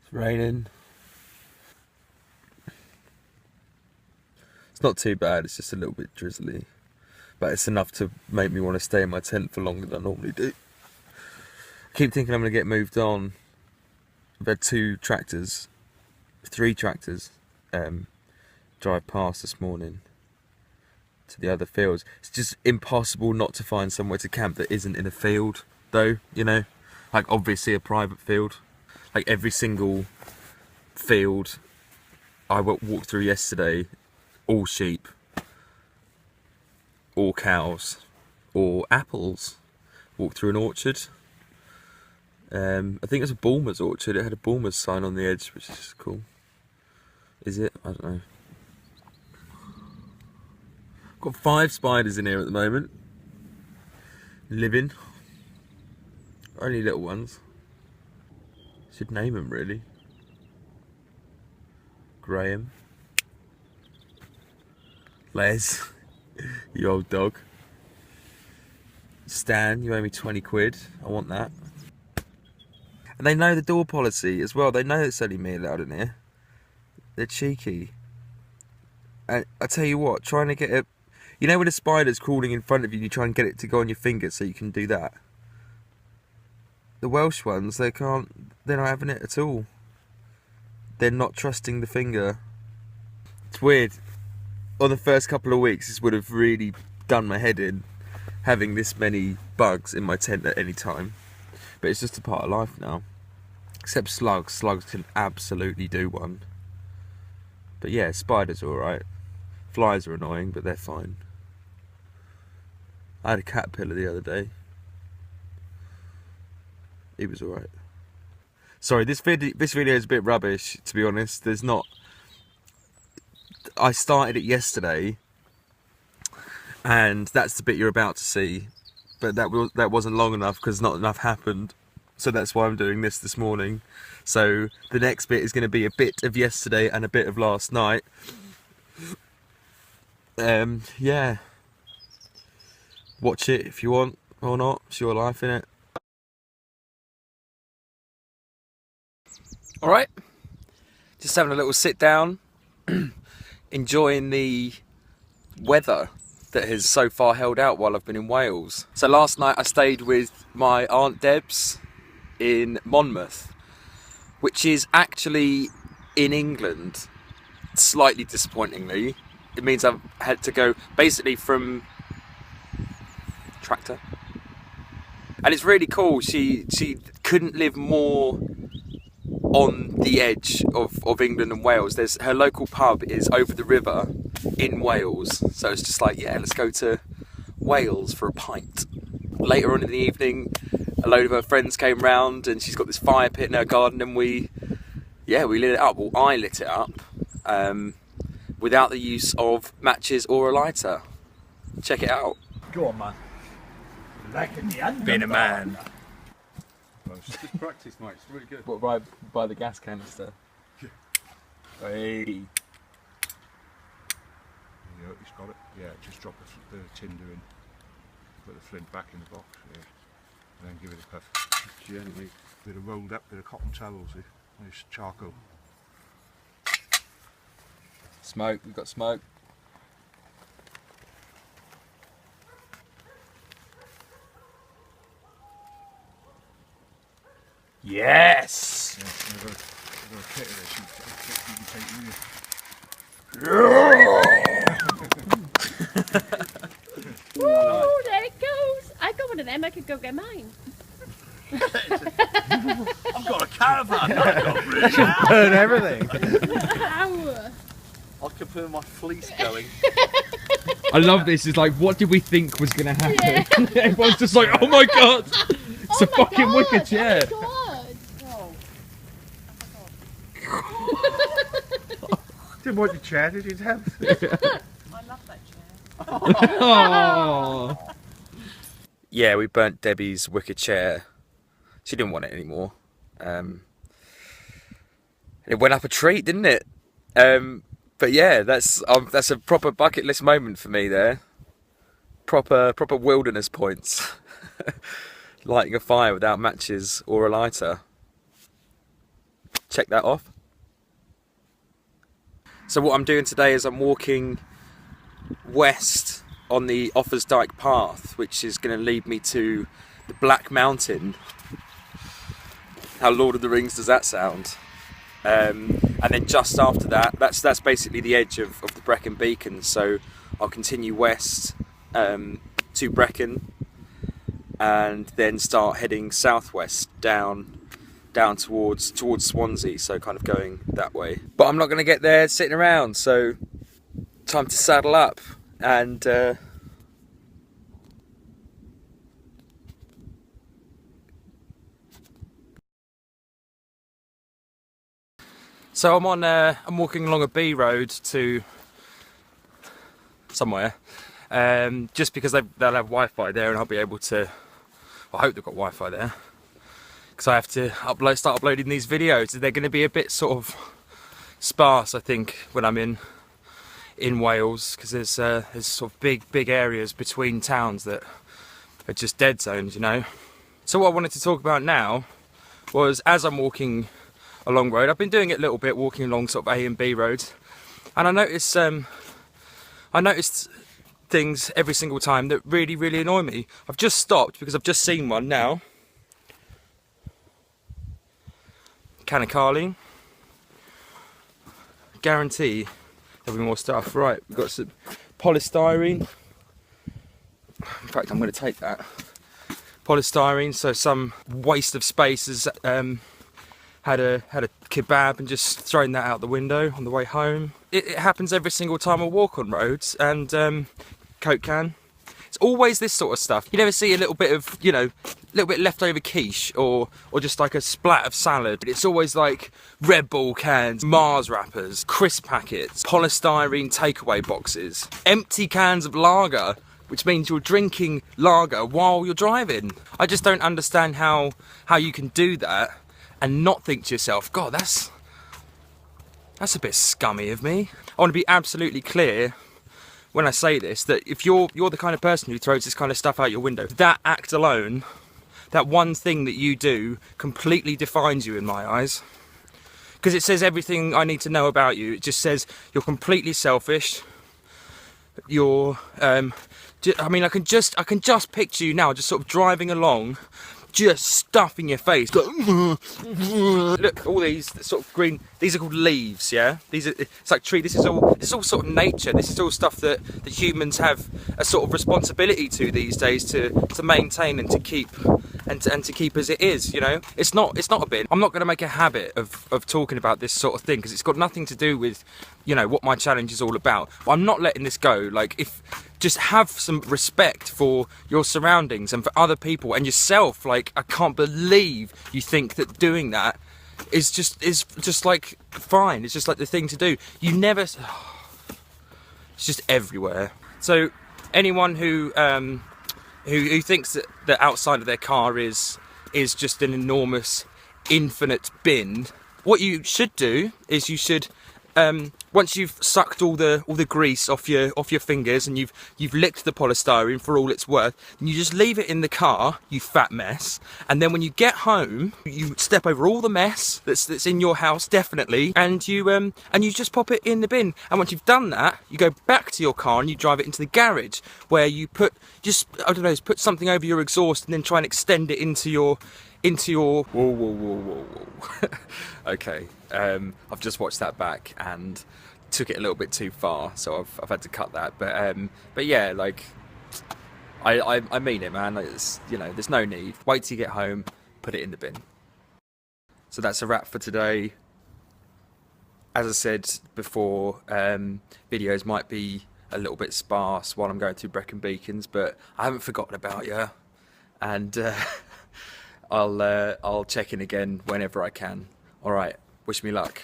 It's raining. It's not too bad, it's just a little bit drizzly. But it's enough to make me want to stay in my tent for longer than I normally do. I keep thinking I'm going to get moved on. I've had three tractors, drive past this morning to the other fields. It's just impossible not to find somewhere to camp that isn't in a field, though, you know? Like, obviously a private field. Like, every single field I walked through yesterday, all sheep, or cows, or apples. Walked through an orchard. I think it was a Bulmer's orchard. It had a Bulmer's sign on the edge, which is cool. Is it? I don't know. Got 5 spiders in here at the moment. Living. Only little ones. Should name them really. Graham. Les. You old dog. Stan, you owe me 20 quid. I want that. And they know the door policy as well. They know it's only me allowed in here. They're cheeky. And I tell you what, trying to get a... You know when a spider's crawling in front of you, you try and get it to go on your finger so you can do that? The Welsh ones, they can't... They're not having it at all. They're not trusting the finger. It's weird. On the first couple of weeks, this would have really done my head in, having this many bugs in my tent at any time. But it's just a part of life now. Except slugs. Slugs can absolutely do one. But yeah, spiders are alright. Flies are annoying, but they're fine. I had a caterpillar the other day. He was alright. Sorry, this video is a bit rubbish, to be honest. There's not... I started it yesterday, and that's the bit you're about to see. But that wasn't long enough because not enough happened. So that's why I'm doing this morning. So the next bit is going to be a bit of yesterday and a bit of last night. Yeah. Watch it if you want or not. It's your life, innit? Alright. Just having a little sit down. Enjoying the weather that has so far held out while I've been in Wales. So last night I stayed with my Aunt Debs in Monmouth, which is actually in England, slightly disappointingly. It means I've had to go basically from tractor. And it's really cool. She couldn't live more on the edge of England and Wales. Her local pub is over the river in Wales, so it's just like, yeah, let's go to Wales for a pint. Later on in the evening, a load of her friends came round and she's got this fire pit in her garden, and we lit it up. Well, I lit it up without the use of matches or a lighter. Check it out. Go on, man. Being a man. Just practice, mate. It's really good. What, by the gas canister? Yeah. Hey. Yeah, he's got it. Yeah, just drop the tinder in. Put the flint back in the box. Yeah. And then give it a puff. Gently. Bit of rolled up, bit of cotton towels here. Nice charcoal. Smoke. We've got smoke. Yes! Yeah, I've got a kit of this. Ooh, there it goes. I got one of them. I could go get mine. I've got a caravan. I've got really Burn everything. Ow. I could put my fleece going. I love this. It's like, what did we think was going to happen? Everyone's just like, oh my god, it's a fucking wicker chair. Oh my god. Didn't want your chair, did you, Deb? I love that chair. Oh. Yeah, we burnt Debbie's wicker chair. She didn't want it anymore. It went up a treat, didn't it? But yeah, that's a proper bucket list moment for me there. Proper wilderness points. Lighting a fire without matches or a lighter. check that off. So what I'm doing today is I'm walking west on the Offarsdyke path, which is going to lead me to the Black Mountain. How Lord of the Rings does that sound? And then just after that, that's basically the edge of the Brecon Beacons. So I'll continue west to Brecon, and then start heading southwest down towards Swansea, so kind of going that way. But I'm not going to get there sitting around, so time to saddle up and so I'm walking along a B road to somewhere, just because they'll have Wi-Fi there, and I'll be able to. I hope they've got Wi-Fi there, because I have to start uploading these videos. They're going to be a bit sort of sparse, I think, when I'm in Wales, because there's sort of big areas between towns that are just dead zones, you know. So what I wanted to talk about now was, as I'm walking along road, I've been doing it a little bit, walking along sort of A and B roads, and I noticed things every single time that really annoy me. I've just stopped because I've just seen one now. Can of Carling. Guarantee there'll be more stuff. Right, we've got some polystyrene. In fact, I'm going to take that. Polystyrene, so some waste of space has had a kebab and just thrown that out the window on the way home. It happens every single time I walk on roads. And Coke can. It's always this sort of stuff. You never see a little bit of, you know, little bit leftover quiche or just like a splat of salad. It's always like Red Bull cans, Mars wrappers, crisp packets, polystyrene takeaway boxes, empty cans of lager, which means you're drinking lager while you're driving. I just don't understand how you can do that and not think to yourself, God, that's a bit scummy of me. I want to be absolutely clear when I say this, that if you're the kind of person who throws this kind of stuff out your window, that act alone, that one thing that you do, completely defines you in my eyes. Because it says everything I need to know about you. It just says you're completely selfish. You're, I mean, I can just picture you now, just sort of driving along, just stuffing your face. Look, all these sort of green, these are called leaves, yeah? It's like tree, this is all sort of nature. This is all stuff that humans have a sort of responsibility to these days to maintain and to keep and to keep as it is, you know? It's not a bin. I'm not going to make a habit of talking about this sort of thing, because it's got nothing to do with, you know, what my challenge is all about. But I'm not letting this go. Like, just have some respect for your surroundings and for other people and yourself. Like, I can't believe you think that doing that is just like fine. It's just like the thing to do. You never. It's just everywhere. So anyone who thinks that the outside of their car is just an enormous, infinite bin, what you should do is you should. Once you've sucked all the grease off your fingers and you've licked the polystyrene for all it's worth, and you just leave it in the car, you fat mess. And then when you get home, you step over all the mess that's in your house, definitely, and you just pop it in the bin. And once you've done that, you go back to your car and you drive it into the garage, where you put put something over your exhaust and then try and extend it into your whoa. Okay, I've just watched that back and took it a little bit too far, so I've had to cut that. But yeah, like I mean it, man. It's, you know, there's no need. Wait till you get home, put it in the bin. So that's a wrap for today. As I said before, videos might be a little bit sparse while I'm going through Brecon Beacons, but I haven't forgotten about you, and I'll check in again whenever I can. All right, wish me luck.